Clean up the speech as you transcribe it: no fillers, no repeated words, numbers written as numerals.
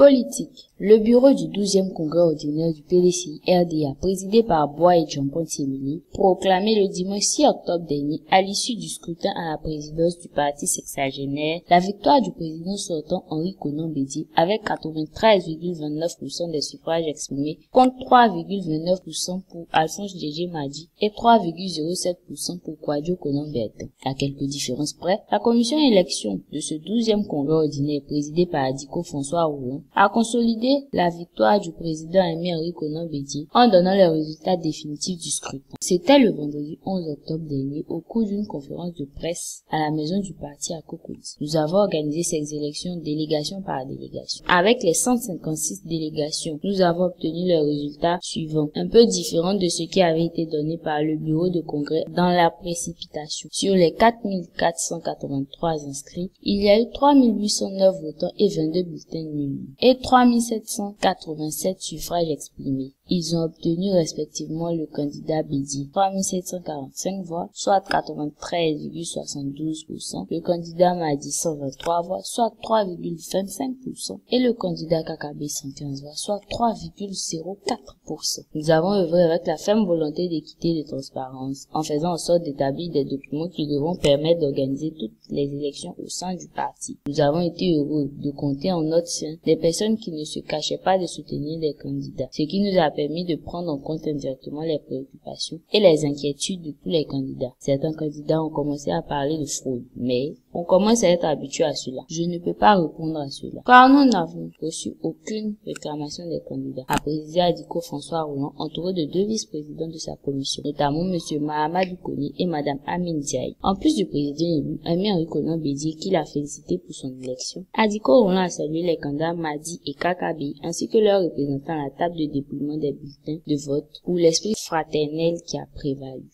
Politique. Le bureau du 12e congrès ordinaire du PDCI-RDA, présidé par Bois et Jean-Pontimini, proclamé le dimanche 6 octobre dernier, à l'issue du scrutin à la présidence du parti sexagénaire, la victoire du président sortant Henri Konan Bédié avec 93,29% des suffrages exprimés contre 3,29% pour Alphonse Djidji Madi et 3,07% pour Kouadio Konan Bertin. À quelques différences près, la commission élection de ce 12e congrès ordinaire présidé par Adiko François Roulon a consolidé la victoire du président Henri Konan Bédié en donnant les résultats définitifs du scrutin. C'était le vendredi 11 octobre dernier au cours d'une conférence de presse à la maison du parti à Cocody. Nous avons organisé ces élections délégation par délégation. Avec les 156 délégations, nous avons obtenu les résultats suivants, un peu différents de ce qui avait été donné par le bureau de congrès dans la précipitation. Sur les 4483 inscrits, il y a eu 3809 votants et 22 bulletins nuls et 3787 suffrages exprimés. Ils ont obtenu respectivement le candidat Bédié 3745 voix, soit 93,72%, le candidat Madi 123 voix, soit 3,25%, et le candidat Kakabe 115 voix, soit 3,04%. Nous avons œuvré avec la ferme volonté d'équité et de transparence, en faisant en sorte d'établir des documents qui devront permettre d'organiser toutes les élections au sein du parti. Nous avons été heureux de compter en notre sein des personnes qui ne se cachaient pas de soutenir les candidats, ce qui nous a permis de prendre en compte indirectement les préoccupations et les inquiétudes de tous les candidats. Certains candidats ont commencé à parler de fraude, mais on commence à être habitué à cela. Je ne peux pas répondre à cela, car nous n'avons reçu aucune réclamation des candidats, a précisé Adiko François Roulon, entouré de deux vice-présidents de sa commission, notamment M. Mahamadou Koni et Mme Amine Diaye. En plus du président élu, Henri Konan Bédié, qui l'a félicité pour son élection, Adiko Roulon a salué les candidats Madi et Kakabe, ainsi que leurs représentants à la table de dépouillement des bulletins de vote, où l'esprit fraternel qui a prévalu.